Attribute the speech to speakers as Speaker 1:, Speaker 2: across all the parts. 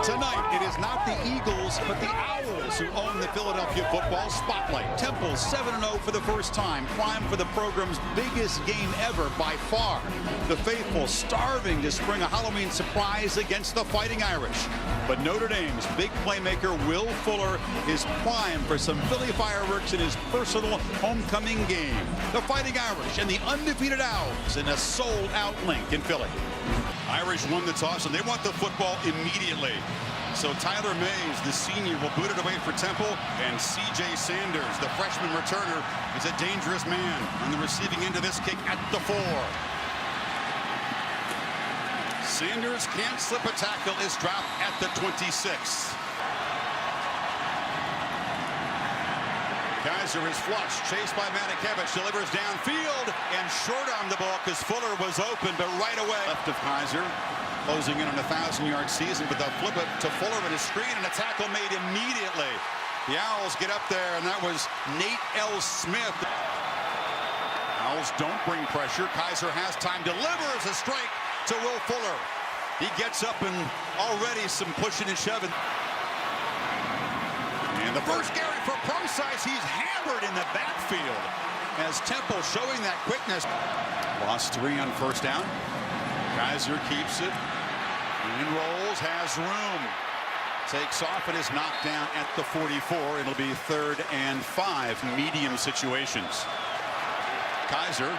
Speaker 1: Tonight, it is not the Eagles, but the Owls who own the Philadelphia football spotlight. Temple 7-0 for the first time, prime for the program's biggest game ever by far. The faithful starving to spring a Halloween surprise against the Fighting Irish. But Notre Dame's big playmaker Will Fuller is prime for some Philly fireworks in his personal homecoming game. The Fighting Irish and the undefeated Owls in a sold-out link in Philly. Irish won the toss and they want the football immediately. So Tyler Mays, the senior, will boot it away for Temple, and C.J. Sanders, the freshman returner, is a dangerous man on the receiving end of this kick at the 4. Sanders can't slip a tackle, is dropped at the 26. Kaiser is flushed, chased by Matakevich, delivers downfield, and short on the ball because Fuller was open, but right away. Left of Kaiser, closing in on a 1,000-yard season, but they'll flip it to Fuller with a screen, and a tackle made immediately. The Owls get up there, and that was Nate L. Smith. Owls don't bring pressure. Kaiser has time, delivers a strike to Will Fuller. He gets up and already some pushing and shoving. And the first carry for Procise, he's hammered in the backfield as Temple showing that quickness. Lost 3 on first down. Kaiser keeps it and rolls, has room. Takes off and is knocked down at the 44. It'll be 3rd and 5, medium situations. Kaiser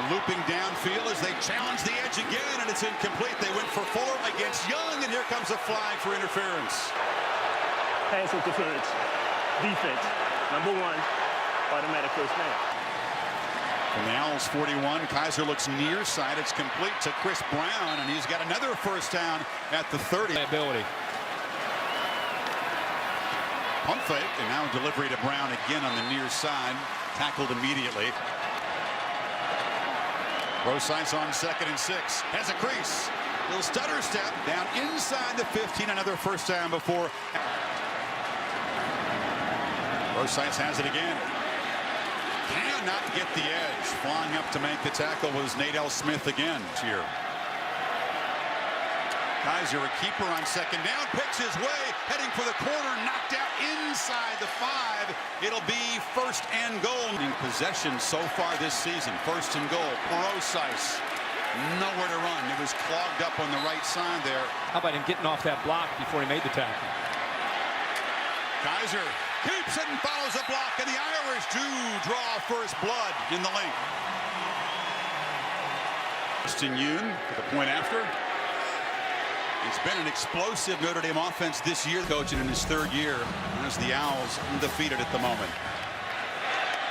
Speaker 1: looping downfield as they challenge the edge again, and it's incomplete. They went for Fuller against Young, and here comes a flag for interference.
Speaker 2: Pass interference. Defense. Number 1. Automatic first down.
Speaker 1: From the Owls 41, Kaiser looks near side. It's complete to Chris Brown, and he's got another first down at the 30.
Speaker 3: Ability.
Speaker 1: Pump fake, and now delivery to Brown again on the near side. Tackled immediately. Procise on 2nd and 6. Has a crease. Little stutter step down inside the 15. Another first down before. Procise has it again. Cannot get the edge. Flying up to make the tackle was Nate L. Smith again here. Kaiser, a keeper on 2nd down, picks his way, heading for the corner, knocked out inside the 5. It'll be 1st and goal. In possession so far this season, 1st and goal. Procise, nowhere to run. It was clogged up on the right side there.
Speaker 3: How about him getting off that block before he made the tackle?
Speaker 1: Kaiser keeps it and follows a block, and the Irish do draw first blood in the link. Justin Yoon for the point after. It's been an explosive Notre Dame offense this year, coaching in his 3rd year as the Owls undefeated at the moment.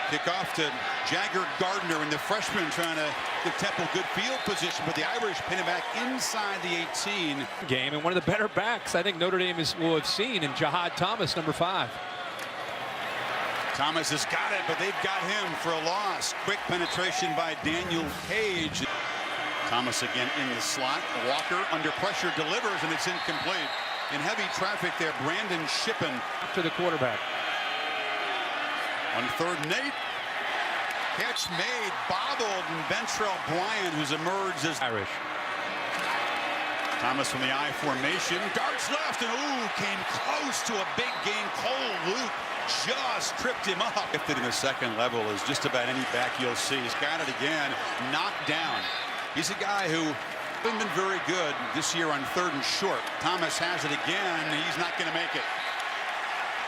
Speaker 1: Kickoff to Jagger Gardner, and the freshman trying to give Temple good field position, but the Irish pin it back inside the 18.
Speaker 3: Game, and one of the better backs I think Notre Dame will have seen in Jahad Thomas, number 5.
Speaker 1: Thomas has got it, but they've got him for a loss. Quick penetration by Daniel Page. Thomas again in the slot. Walker under pressure delivers, and it's incomplete. In heavy traffic there, Brandon Shippen.
Speaker 3: To the quarterback.
Speaker 1: On 3rd and 8. Catch made, bobbled, and Ventrell Bryant, who's emerged as
Speaker 3: Irish.
Speaker 1: Thomas from the I formation. Darts left, and came close to a big gain. Cole Luke just tripped him up. Gifted in the 2nd level is just about any back you'll see. He's got it again, knocked down. He's a guy who hasn't been very good this year on 3rd and short. Thomas has it again. He's not going to make it.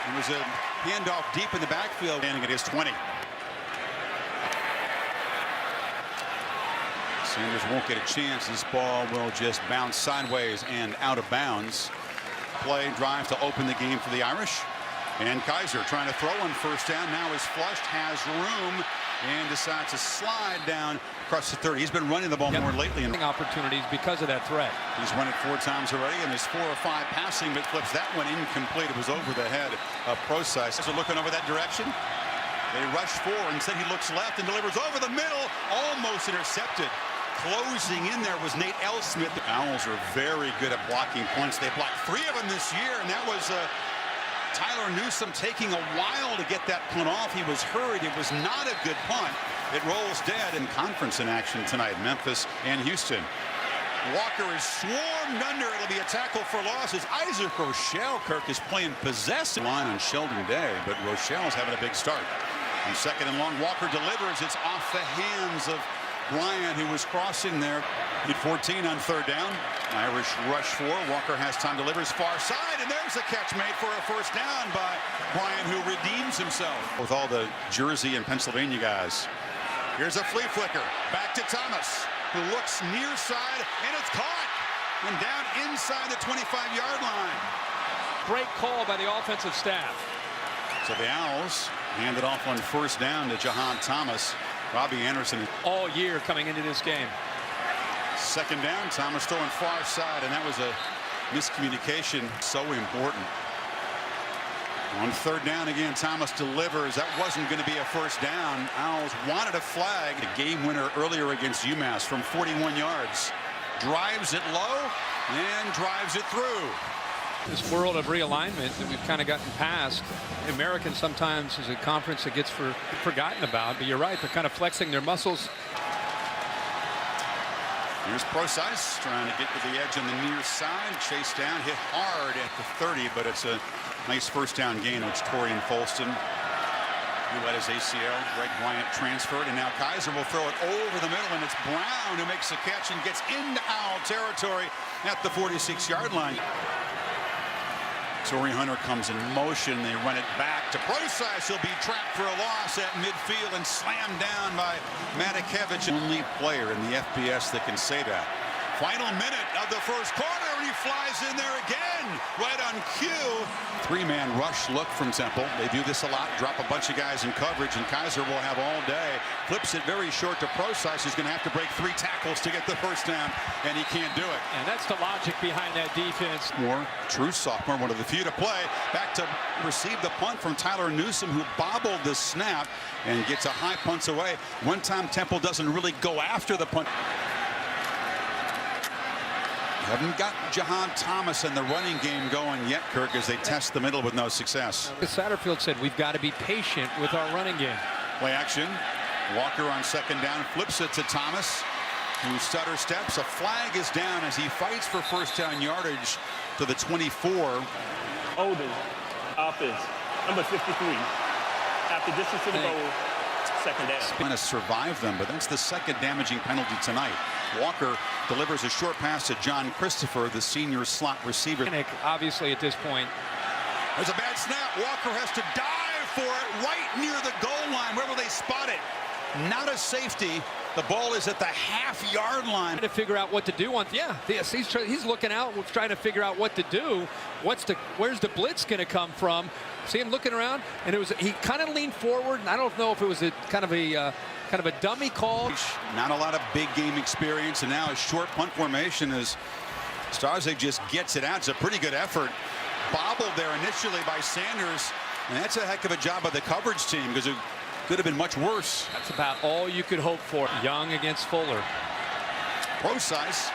Speaker 1: It was a handoff deep in the backfield, standing at his 20. Sanders won't get a chance. This ball will just bounce sideways and out of bounds. Play drive to open the game for the Irish. And Kaiser trying to throw on 1st down. Now is flushed, has room, and decides to slide down across the 30. He's been running the ball more lately.
Speaker 3: Opportunities because of that threat.
Speaker 1: He's run it 4 times already, and there's 4 or 5 passing, but flips that one incomplete. It was over the head of Procise. So looking over that direction. They rush forward. Instead, he looks left and delivers over the middle. Almost intercepted. Closing in there was Nate L. Smith. The Owls are very good at blocking punts. They blocked 3 of them this year, and that was Tyler Newsome taking a while to get that punt off. He was hurried. It was not a good punt. It rolls dead. In conference in action tonight, Memphis and Houston. Walker is swarmed under. It'll be a tackle for losses. Isaac Rochelle, Kirk, is playing possessive line on Sheldon Day, but Rochelle's having a big start. On second and long, Walker delivers. It's off the hands of Bryant, who was crossing there. Hit 14 on third down. Irish rush 4. Walker has time, delivers far side, and there's a catch made for a first down by Bryant, who redeems himself. With all the Jersey and Pennsylvania guys. Here's a flea flicker. Back to Thomas, who looks near side, and it's caught. And down inside the 25-yard line.
Speaker 3: Great call by the offensive staff.
Speaker 1: So the Owls hand it off on first down to Jahan Thomas. Robbie Anderson
Speaker 3: all year coming into this game.
Speaker 1: Second down, Thomas throwing far side, and that was a miscommunication. So important. On third down again, Thomas delivers. That wasn't going to be a first down. Owls wanted a flag. A game winner earlier against UMass from 41 yards. Drives it low and drives it through.
Speaker 3: This world of realignment that we've kind of gotten past. American sometimes is a conference that gets forgotten about, but you're right, they're kind of flexing their muscles.
Speaker 1: Here's Procise trying to get to the edge on the near side. Chased down, hit hard at the 30, but it's a nice first down gain. It's Torian Folston, who had his ACL. Greg Bryant transferred, and now Kaiser will throw it over the middle, and it's Brown who makes the catch and gets into Owl territory at the 46-yard line. Torrey Hunter comes in motion. They run it back to Procise. He'll be trapped for a loss at midfield and slammed down by Matakevich. Only player in the FBS that can say that. Final minute of the first quarter, and he flies in there again, right on cue. Three-man rush look from Temple. They do this a lot, drop a bunch of guys in coverage, and Kaiser will have all day. Flips it very short to Procise. He's going to have to break 3 tackles to get the first down, and he can't do it.
Speaker 3: And that's the logic behind that defense.
Speaker 1: Moore, true sophomore, one of the few to play. Back to receive the punt from Tyler Newsome, who bobbled the snap and gets a high punts away. One time Temple doesn't really go after the punt. Haven't got Jahan Thomas and the running game going yet, Kirk, as they test the middle with no success.
Speaker 3: Satterfield said we've got to be patient with our running game.
Speaker 1: Play action. Walker on second down, flips it to Thomas, who stutter steps. A flag is down as he fights for first down yardage to the 24.
Speaker 2: Holding, offense, number 53. After distance to the goal, second down.
Speaker 1: Going to survive them, but that's the second damaging penalty tonight. Walker delivers a short pass to John Christopher, the senior slot receiver.
Speaker 3: Obviously at this point.
Speaker 1: There's a bad snap. Walker has to dive for it right near the goal line. Where will they spot it? Not a safety. The ball is at the half-yard line.
Speaker 3: To figure out what to do on, yes, he's looking out, trying to figure out what to do. Where's the blitz going to come from? See him looking around, and he kind of leaned forward, and I don't know if it was a kind of a dummy call.
Speaker 1: Not a lot of big game experience, and now a short punt formation as Starzyk just gets it out. It's a pretty good effort. Bobbled there initially by Sanders, and that's a heck of a job by the coverage team because it could have been much worse.
Speaker 3: That's about all you could hope for. Young against Fuller.
Speaker 1: Procise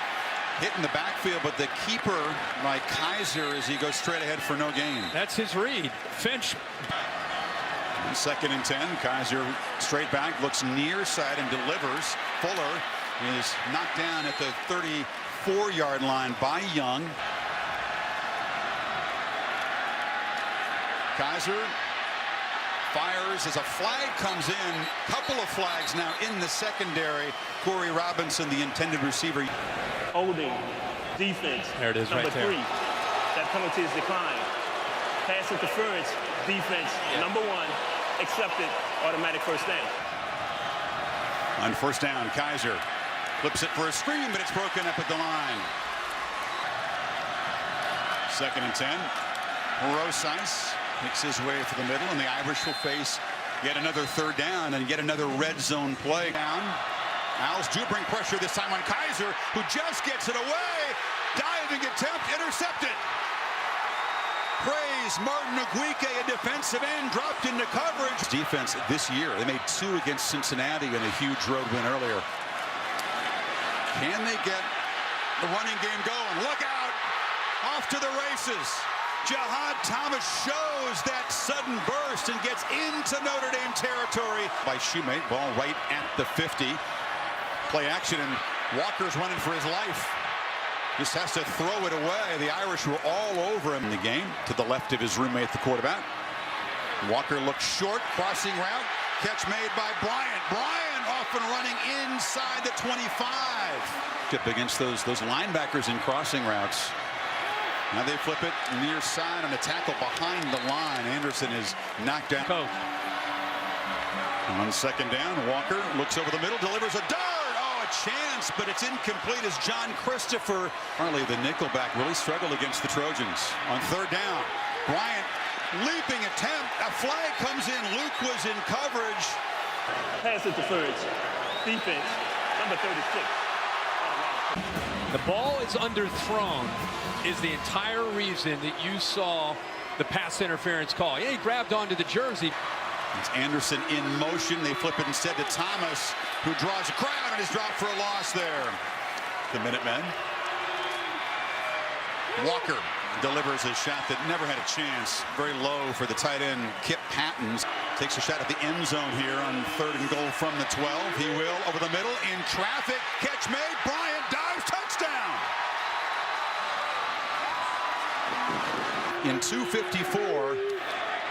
Speaker 1: hitting the backfield, but the keeper by Kaiser as he goes straight ahead for no gain.
Speaker 3: That's his read. Finch.
Speaker 1: And second and 10. Kaiser straight back, looks near side and delivers. Fuller is knocked down at the 34-yard line by Young. Kaiser fires as a flag comes in. Couple of flags now in the secondary. Corey Robinson, the intended receiver.
Speaker 2: Holding, defense.
Speaker 3: There it is,
Speaker 2: number
Speaker 3: right there.
Speaker 2: 3. That penalty is declined. Pass interference, defense, number 1. Accepted, automatic first down.
Speaker 1: On first down, Kaiser flips it for a screen, but it's broken up at the line. Second and 10. Procise makes his way to the middle, and the Irish will face yet another third down and yet another red zone play. Down. Owls do bring pressure this time on Kaiser, who just gets it away. Diving attempt, intercepted. Praise Martin Aguique, a defensive end, dropped into coverage. Defense this year, they made 2 against Cincinnati in a huge road win earlier. Can they get the running game going? Look out! Off to the races. Jahan Thomas shows that sudden burst and gets into Notre Dame territory. By Shoemate, ball right at the 50. Play action, and Walker's running for his life. Just has to throw it away. The Irish were all over him in the game. To the left of his roommate, the quarterback. Walker looks short, crossing route. Catch made by Bryant. Bryant off and running inside the 25. Tip against those linebackers in crossing routes. Now they flip it near side on a tackle behind the line. Anderson is knocked down.
Speaker 3: Coach.
Speaker 1: On second down, Walker looks over the middle, delivers a dart. Oh, a chance, but it's incomplete as John Christopher. Harley, the nickelback, really struggled against the Trojans. On third down, Bryant leaping attempt. A flag comes in. Luke was in coverage.
Speaker 2: Pass interference. Defense, number 36.
Speaker 3: The ball is underthrown is the entire reason that you saw the pass interference call. Yeah, he grabbed onto the jersey.
Speaker 1: It's Anderson in motion. They flip it instead to Thomas, who draws a crowd and is dropped for a loss there. The Minutemen. Walker delivers a shot that never had a chance. Very low for the tight end, Kip Pattons. Takes a shot at the end zone here on 3rd and goal from the 12. He will over the middle in traffic. Catch made. Bryant dives. Touchdown. In 2:54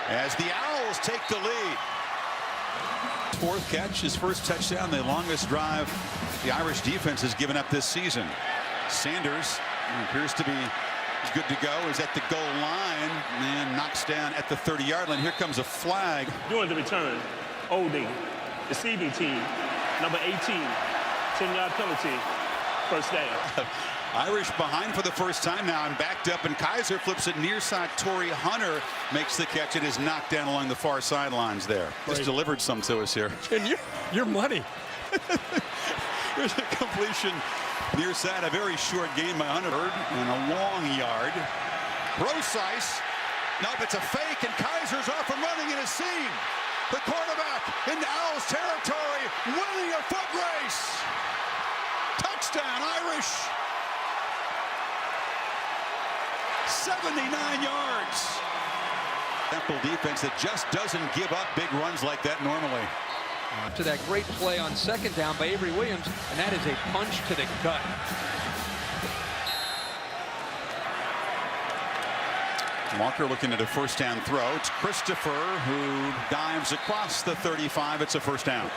Speaker 1: as the Owls take the lead. 4th catch, his first touchdown, the longest drive the Irish defense has given up this season. Sanders appears to be good to go, is at the goal line and knocks down at the 30-yard line. Here comes a flag.
Speaker 2: During the return, holding, receiving team, number 18, 10-yard penalty, first down.
Speaker 1: Irish behind for the first time now and backed up, and Kaiser flips it near side. Torrey Hunter makes the catch. It is knocked down along the far sidelines there. Just delivered some to us here.
Speaker 3: And your money.
Speaker 1: Here's a completion near side. A very short gain by Hunter and a long yard. Procise. Nope, it's a fake, and Kaiser's off and running in a seam. The quarterback into Owls territory, winning a foot race. Touchdown, Irish. 79 yards. Temple defense that just doesn't give up big runs like that normally.
Speaker 3: To that great play on second down by Avery Williams, and that is a punch to the gut.
Speaker 1: Walker looking at a first down throw. It's Christopher who dives across the 35. It's a first down.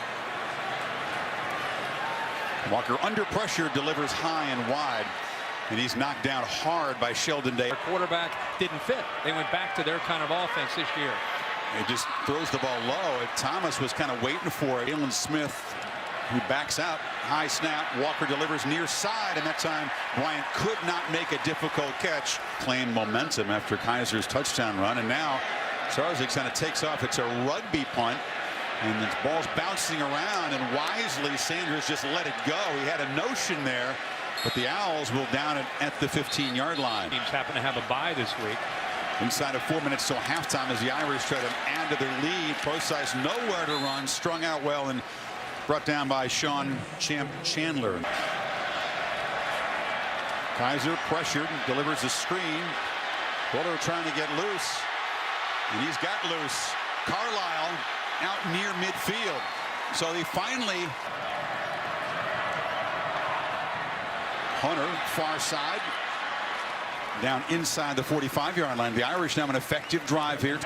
Speaker 1: Walker under pressure delivers high and wide. And he's knocked down hard by Sheldon Day.
Speaker 3: Their quarterback didn't fit. They went back to their kind of offense this year.
Speaker 1: He just throws the ball low. Thomas was kind of waiting for it. Jalen Smith, who backs out. High snap. Walker delivers near side. And that time, Bryant could not make a difficult catch. Claimed momentum after Kaiser's touchdown run. And now, Sarzik kind of takes off. It's a rugby punt. And the ball's bouncing around. And wisely, Sanders just let it go. He had a notion there. But the Owls will down it at the 15-yard line.
Speaker 3: Teams happen to have a bye this week.
Speaker 1: Inside of 4 minutes till halftime as the Irish try to add to their lead. Procise nowhere to run, strung out well and brought down by Sean Chandler. Kaiser pressured, delivers a screen. Fuller trying to get loose, and he's got loose. Carlisle out near midfield. So they finally. Hunter, far side, down inside the 45-yard line. The Irish now an effective drive here.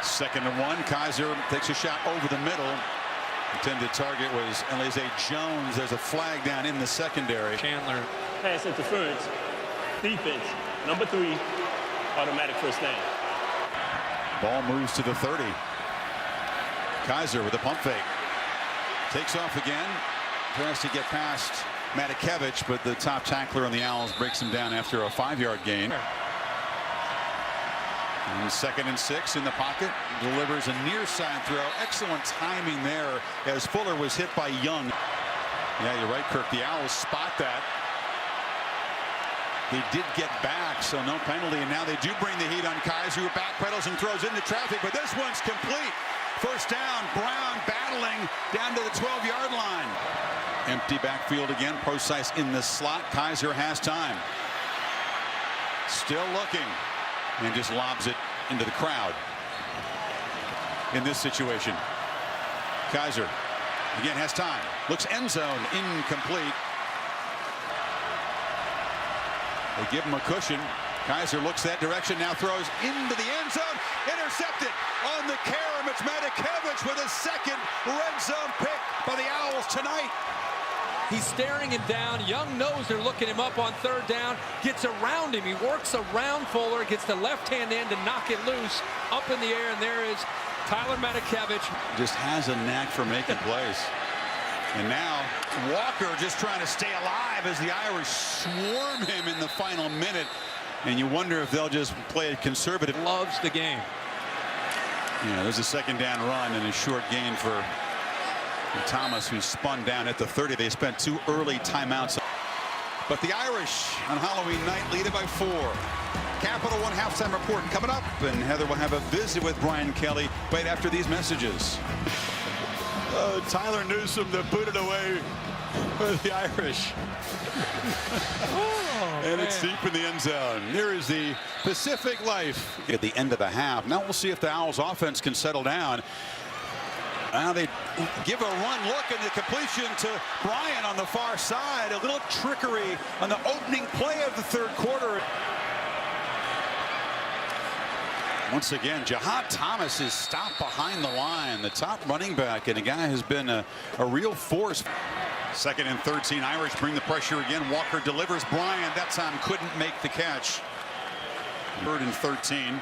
Speaker 1: 2nd and 1. Kaiser takes a shot over the middle. Intended target was Elise Jones. There's a flag down in the secondary.
Speaker 3: Chandler.
Speaker 2: Pass interference. Defense, number 3, automatic first down.
Speaker 1: Ball moves to the 30. Kaiser with a pump fake. Takes off again. Tries to get past Matakevich, but the top tackler on the Owls breaks him down after a 5-yard gain. And 2nd and 6 in the pocket. Delivers a near side throw. Excellent timing there as Fuller was hit by Young. Yeah, you're right, Kirk. The Owls spot that. They did get back, so no penalty. And now they do bring the heat on Kaiser, who backpedals and throws into traffic, but this one's complete. First down. Brown battling down to the 12-yard line. Empty backfield again. Procise in the slot. Kaiser has time. Still looking. And just lobs it into the crowd. In this situation. Kaiser again has time. Looks end zone. Incomplete. They give him a cushion. Kaiser looks that direction, now throws into the end zone. Intercepted on the carom. It's Matakevich with a second red zone pick by the Owls tonight.
Speaker 3: He's staring him down. Young knows they're looking him up on third down. Gets around him. He works around Fuller. Gets the left-hand end to knock it loose. Up in the air, and there is Tyler Matakevich.
Speaker 1: Just has a knack for making plays. And now Walker just trying to stay alive as the Irish swarm him in the final minute. And you wonder if they'll just play it conservative.
Speaker 3: Loves the game.
Speaker 1: Yeah, there's a second down run and a short gain for Thomas, who spun down at the 30. They spent 2 early timeouts. But the Irish on Halloween night lead it by 4. Capital One halftime report coming up, and Heather will have a visit with Brian Kelly right after these messages. Tyler Newsome to put it away for the Irish. And it's deep in the end zone. Here is the Pacific Life at the end of the half. Now we'll see if the Owls offense can settle down. Now they give a run look, and the completion to Bryant on the far side. A little trickery on the opening play of the third quarter. Once again, Jihad Thomas is stopped behind the line. The top running back, and a guy has been a real force. 2nd and 13. Irish bring the pressure again. Walker delivers. Bryant that time couldn't make the catch. 3rd and 13.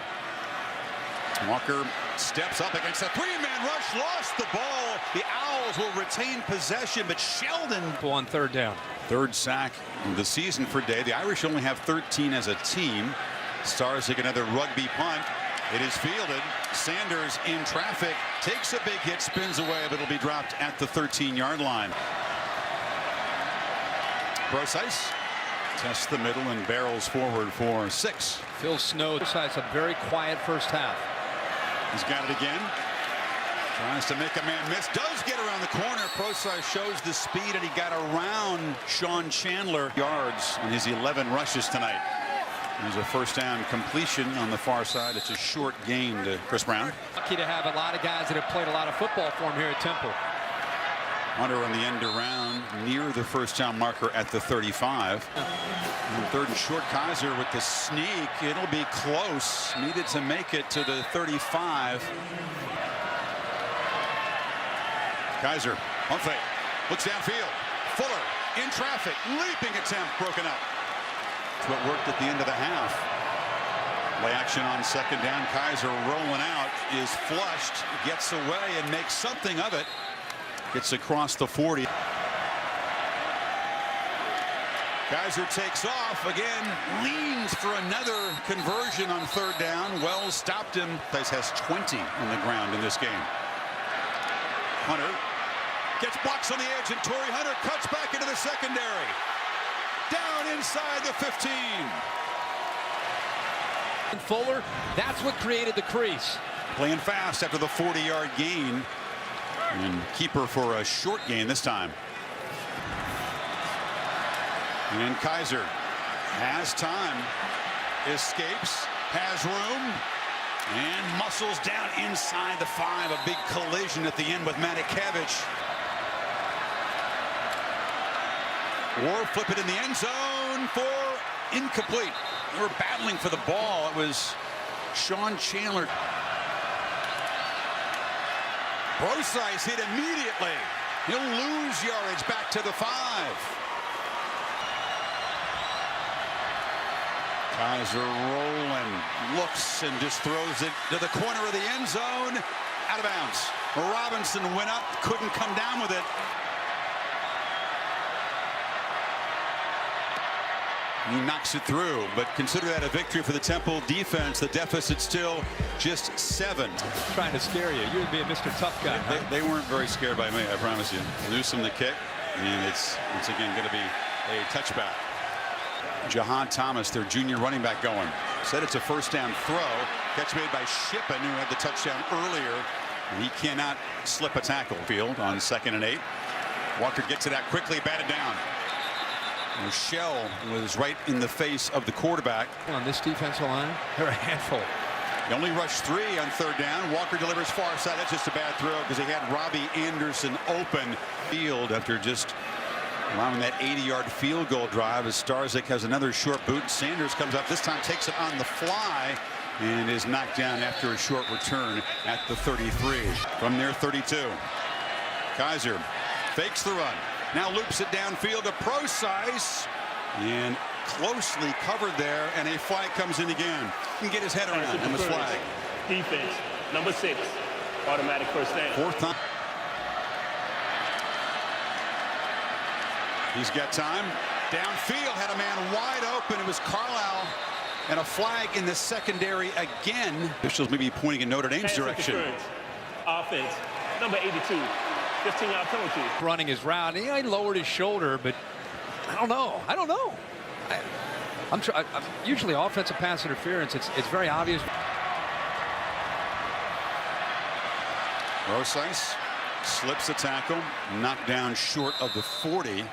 Speaker 1: Walker steps up against a 3-man rush, lost the ball. The Owls will retain possession, but Sheldon
Speaker 3: On third down.
Speaker 1: 3rd sack of the season for Day. The Irish only have 13 as a team. Stars take another rugby punt. It is fielded. Sanders in traffic, takes a big hit, spins away, but it'll be dropped at the 13-yard line. Brosice tests the middle and barrels forward for 6.
Speaker 3: Phil Snow decides a very quiet first half.
Speaker 1: He's got it again. Tries to make a man miss. Does get around the corner. Brosice shows the speed, and he got around Sean Chandler. Yards on his 11 rushes tonight. There's a first down completion on the far side. It's a short gain to Chris Brown.
Speaker 3: Lucky to have a lot of guys that have played a lot of football for him here at Temple.
Speaker 1: Hunter on the end around near the first down marker at the 35. And 3rd and short. Kaiser with the sneak. It'll be close. Needed to make it to the 35. Kaiser on fake. Looks downfield. Fuller in traffic. Leaping attempt broken up. That's what worked at the end of the half. Play action on 2nd down. Kaiser rolling out, is flushed, gets away and makes something of it. Gets across the 40. Kaiser takes off again, leans for another conversion on 3rd down. Wells stopped him. Has 20 on the ground in this game. Hunter gets blocks on the edge, and Torrey Hunter cuts back into the secondary. Down inside the 15.
Speaker 3: And Fuller, that's what created the crease.
Speaker 1: Playing fast after the 40-yard gain. And keeper for a short gain this time. And Kaiser has time. Escapes. Has room. And muscles down inside the 5. A big collision at the end with Matakevich. Or flip it in the end zone for incomplete. They were battling for the ball. It was Sean Chandler. Brosice hit immediately. He'll lose yardage back to the 5. Kaiser rolling, looks and just throws it to the corner of the end zone. Out of bounds. Robinson went up, couldn't come down with it. He knocks it through, but consider that a victory for the Temple defense. The deficit still just 7.
Speaker 3: Trying to scare you. You would be a Mr. Tough guy.
Speaker 1: They weren't very scared by me, I promise you. Newsome the kick, and it's again going to be a touchback. Jihad Thomas, their junior running back, going. Said it's a first down throw. Catch made by Shippen, who had the touchdown earlier. And he cannot slip a tackle. Field on 2nd and 8. Walker gets it out quickly, batted down. Michelle was right in the face of the quarterback.
Speaker 3: On this defensive line, they're a handful.
Speaker 1: He only rushed 3 on 3rd down. Walker delivers far side. That's just a bad throw because he had Robbie Anderson open field after just allowing that 80-yard field goal drive as Starzyk has another short boot. Sanders comes up this time, takes it on the fly, and is knocked down after a short return at the 33. From there, 32. Kaiser fakes the run. Now loops it downfield to Procise, and closely covered there, and a flag comes in again. He can get his head around and the flag.
Speaker 2: Defense, number 6, automatic first down.
Speaker 1: Fourth time. He's got time. Downfield, had a man wide open. It was Carlisle, and a flag in the secondary again. Officials may be pointing in Notre Dame's direction.
Speaker 2: Offense, number 82, 15-yard penalty.
Speaker 3: Running his route. He lowered his shoulder, but I don't know. I'm usually offensive pass interference. It's very obvious.
Speaker 1: Procise slips the tackle, knocked down short of the 40.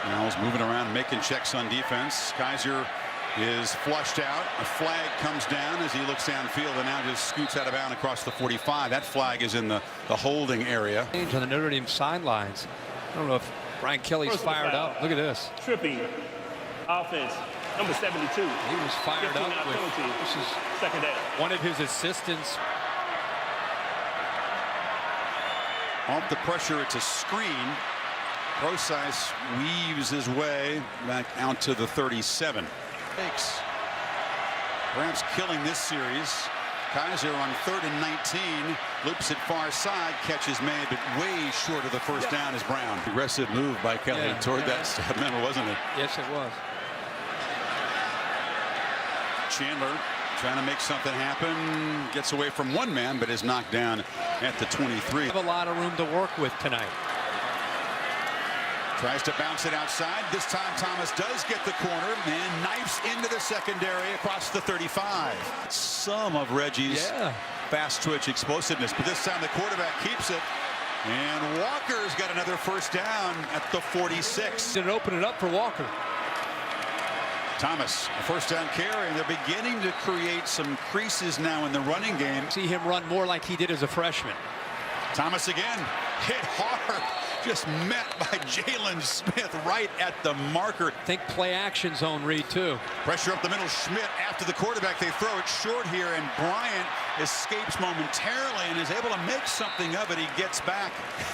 Speaker 1: Now he's moving around, making checks on defense. Kaiser is flushed out. A flag comes down as he looks downfield and now just scoots out of bounds across the 45. That flag is in the holding area.
Speaker 3: On the Notre Dame sidelines. I don't know if Brian Kelly's fired up. Look at this.
Speaker 2: Tripping. Offense, number 72.
Speaker 3: He was fired up with
Speaker 2: this is second down.
Speaker 3: One of his assistants.
Speaker 1: Off the pressure, it's a screen. Procise weaves his way back out to the 37. Takes. Perhaps killing this series. Kaiser on 3rd and 19. Loops it far side. Catches made, but way short of the first down is Brown. Aggressive move by Kelly toward that stab member, wasn't it?
Speaker 3: Yes, it was.
Speaker 1: Chandler trying to make something happen. Gets away from one man, but is knocked down at the 23.
Speaker 3: Have a lot of room to work with tonight.
Speaker 1: Tries to bounce it outside. This time Thomas does get the corner and knifes into the secondary across the 35. Some of Reggie's fast twitch explosiveness, but this time the quarterback keeps it. And Walker's got another first down at the 46.
Speaker 3: Didn't open it up for Walker.
Speaker 1: Thomas, a first down carry, and they're beginning to create some creases now in the running game.
Speaker 3: See him run more like he did as a freshman.
Speaker 1: Thomas again, hit hard. Just met by Jalen Smith right at the marker.
Speaker 3: Think play action zone read too.
Speaker 1: Pressure up the middle. Schmidt after the quarterback. They throw it short here, and Bryant escapes momentarily and is able to make something of it. He gets back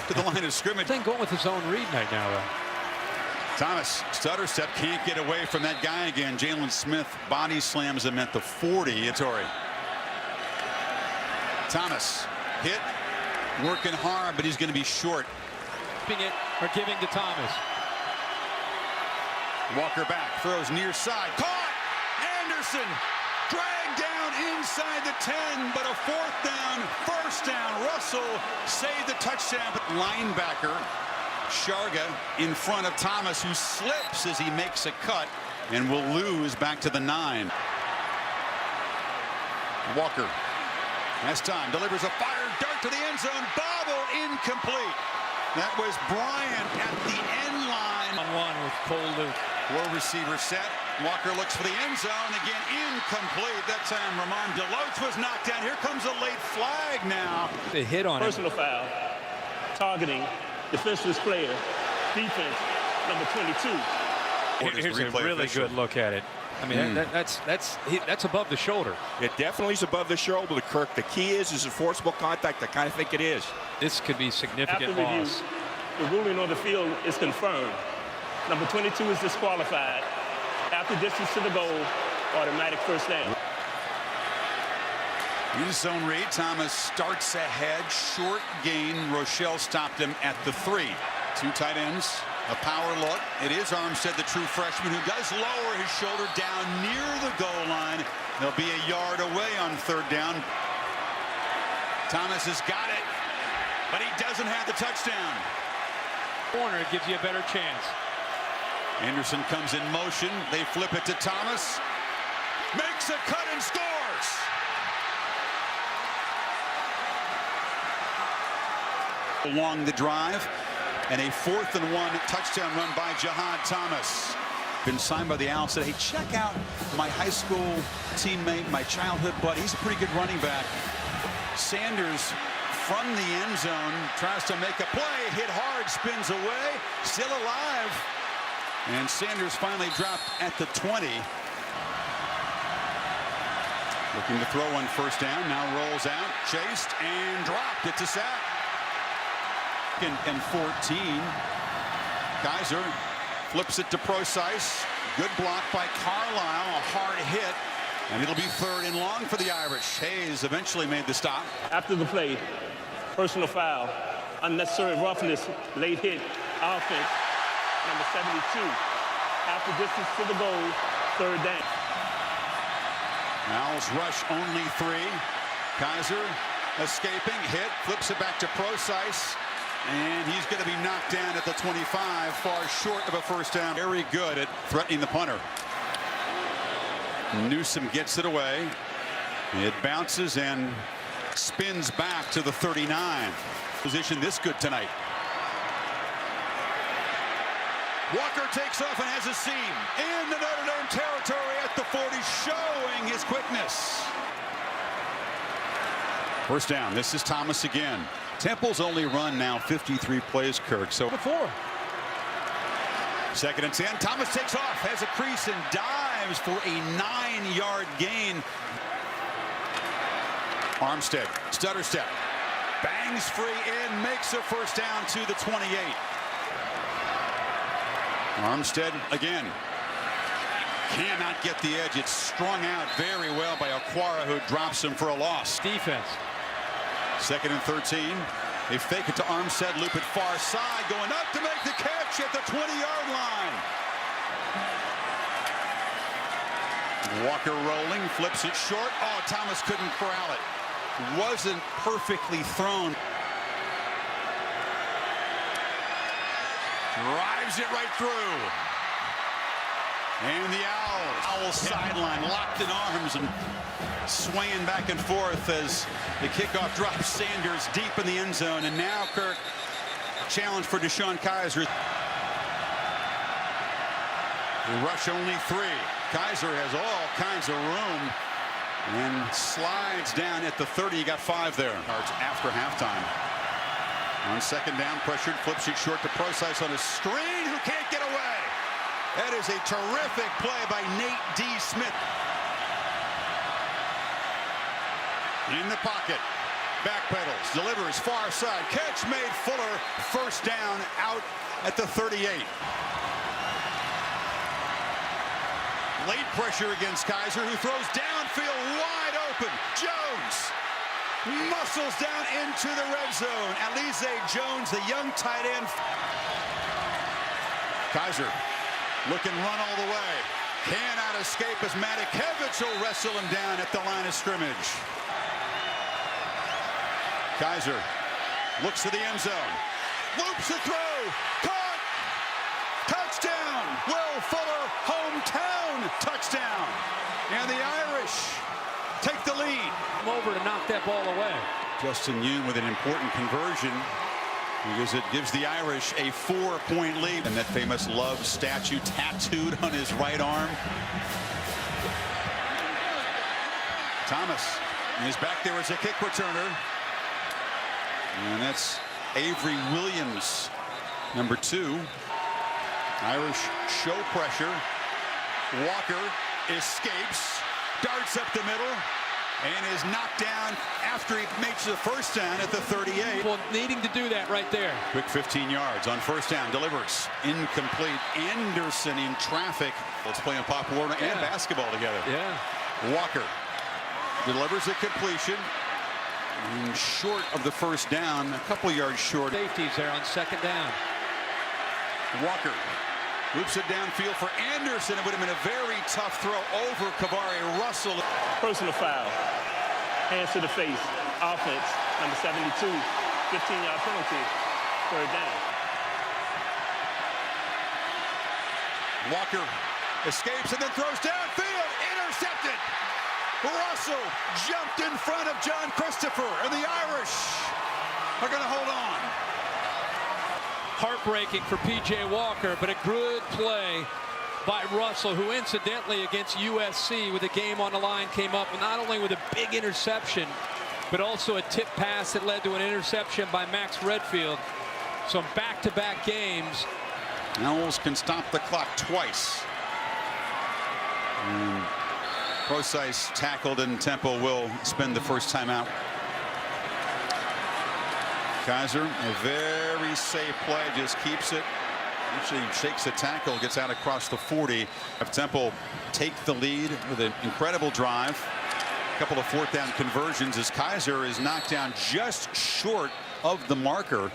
Speaker 1: to the line of scrimmage.
Speaker 3: I think going with his own read right now, though.
Speaker 1: Thomas, stutter step, can't get away from that guy again. Jalen Smith body slams him at the 40. It's Torrey. Thomas hit, working hard, but he's going to be short.
Speaker 3: It or giving to Thomas.
Speaker 1: Walker back, throws near side, caught. Anderson dragged down inside the 10, but a first down. Russell saved the touchdown. But linebacker Sharga in front of Thomas, who slips as he makes a cut and will lose back to the 9. Walker has time, delivers a fire dart to the end zone. Bobble incomplete. That was Bryant at the end line.
Speaker 3: On one with Cole Luke.
Speaker 1: 4 receiver set. Walker looks for the end zone. Again, incomplete. That time Ramon Deloach was knocked down. Here comes a late flag now.
Speaker 3: The hit on
Speaker 2: personal foul. Targeting defenseless player. Defense, number 22.
Speaker 3: Here's a really good look at it. I mean, that's above the shoulder.
Speaker 4: It definitely is above the shoulder, Kirk. The key is enforceable contact. I kind of think it is.
Speaker 3: This could be significant
Speaker 2: After review,
Speaker 3: loss.
Speaker 2: the ruling on the field is confirmed. Number 22 is disqualified. After distance to the goal, automatic first down.
Speaker 1: Use zone read. Thomas starts ahead. Short gain. Rochelle stopped him at the 3. 2 tight ends. A power look. It is Armstead, the true freshman, who does lower his shoulder down near the goal line. They'll be a yard away on 3rd down. Thomas has got it, but he doesn't have the touchdown.
Speaker 3: Corner gives you a better chance.
Speaker 1: Anderson comes in motion. They flip it to Thomas. Makes a cut and scores. Along the drive. And a 4th and 1 touchdown run by Jihad Thomas. Been signed by the Owls. Said, hey, check out my high school teammate, my childhood buddy. He's a pretty good running back. Sanders from the end zone tries to make a play. Hit hard, spins away. Still alive. And Sanders finally dropped at the 20. Looking to throw on first down. Now rolls out, chased, and dropped. It's a sack. And 14. Kaiser flips it to Procise. Good block by Carlisle. A hard hit. And it'll be 3rd and long for the Irish. Hayes eventually made the stop.
Speaker 2: After the play, personal foul, unnecessary roughness, late hit, offense, number 72. Half the distance to the goal, 3rd down.
Speaker 1: Owls rush only 3. Kaiser escaping, hit, flips it back to Procise. And he's going to be knocked down at the 25, far short of a first down. Very good at threatening the punter. Newsom gets it away. It bounces and spins back to the 39. Position this good tonight. Walker takes off and has a seam in the Notre Dame territory at the 40, showing his quickness. First down. This is Thomas again. Temple's only run now 53 plays, Kirk. So before. 2nd and 10. Thomas takes off, has a crease and dives for a 9-yard gain. Armstead, stutter step, bangs free in, makes a first down to the 28. Armstead again. Cannot get the edge. It's strung out very well by Aquara, who drops him for a loss.
Speaker 3: Defense.
Speaker 1: 2nd and 13. They fake it to Armstead, loop it far side, going up to make the catch at the 20-yard line. Walker rolling, flips it short. Oh, Thomas couldn't corral it. Wasn't perfectly thrown. Drives it right through. And the Owls sideline locked in arms and swaying back and forth as the kickoff drops Sanders deep in the end zone. And now Kirk, challenge for Deshaun Kaiser. Rush only 3. Kaiser has all kinds of room and slides down at the 30. He got 5 there. After halftime. On 2nd down, pressured, flips it short to Procise on a screen, who can't get away. That is a terrific play by Nate D. Smith. In the pocket, backpedals, delivers far side, catch made. Fuller, first down, out at the 38. Late pressure against Kaiser, who throws downfield wide open. Jones muscles down into the red zone. Alize Jones, the young tight end. Kaiser looking run all the way. Cannot escape as Matakevich will wrestle him down at the line of scrimmage. Kaiser looks to the end zone. Loops the throw. Caught. Touchdown. Will Fuller, hometown touchdown. And the Irish take the lead.
Speaker 3: Over to knock that ball away.
Speaker 1: Justin Yoon with an important conversion, because it gives the Irish a 4-point lead. And that famous love statue tattooed on his right arm. Thomas is back there as a kick returner. And that's Avery Williams, number 2. Irish show pressure. Walker escapes, darts up the middle, and is knocked down after he makes the first down at the 38.
Speaker 3: Well, needing to do that right there.
Speaker 1: Quick 15 yards on first down, delivers. Incomplete. Anderson in traffic. Let's play in Pop Warner and basketball together.
Speaker 3: Yeah.
Speaker 1: Walker delivers a completion. And short of the first down, a couple yards short.
Speaker 3: Safeties there on 2nd down.
Speaker 1: Walker loops it downfield for Anderson. It would have been a very tough throw over Kavari Russell.
Speaker 2: Personal foul, hands to the face, offense, number 72, 15-yard penalty, 3rd down.
Speaker 1: Walker escapes and then throws downfield, intercepted. Russell jumped in front of John Christopher, and the Irish are going to hold on.
Speaker 3: Heartbreaking for P.J. Walker, but a good play by Russell, who incidentally against USC with a game on the line came up not only with a big interception, but also a tip pass that led to an interception by Max Redfield. So back-to-back games,
Speaker 1: Owls can stop the clock twice. And Procise tackled, and Temple will spend the first time out. Kaiser, a very safe play, just keeps it. Actually shakes the tackle, gets out across the 40. Have Temple take the lead with an incredible drive. A couple of fourth down conversions as Kaiser is knocked down just short of the marker.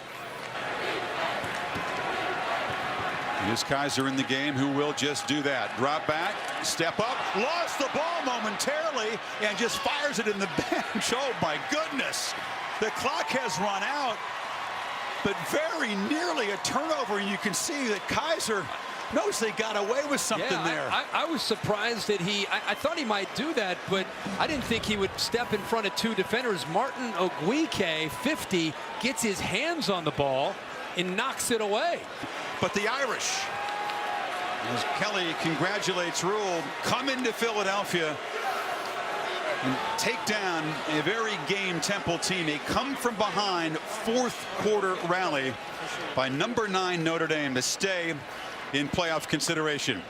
Speaker 1: Is Kaiser in the game, who will just do that. Drop back, step up, lost the ball momentarily, and just fires it in the bench. Oh my goodness. The clock has run out, but very nearly a turnover. And you can see that Kaiser knows they got away with something there.
Speaker 3: I was surprised that I thought he might do that, but I didn't think he would step in front of two defenders. Martin Oguike, 50, gets his hands on the ball and knocks it away.
Speaker 1: But the Irish, as Kelly congratulates Rule, come into Philadelphia and take down a very game Temple team. A come from behind fourth quarter rally by number 9 Notre Dame to stay in playoff consideration.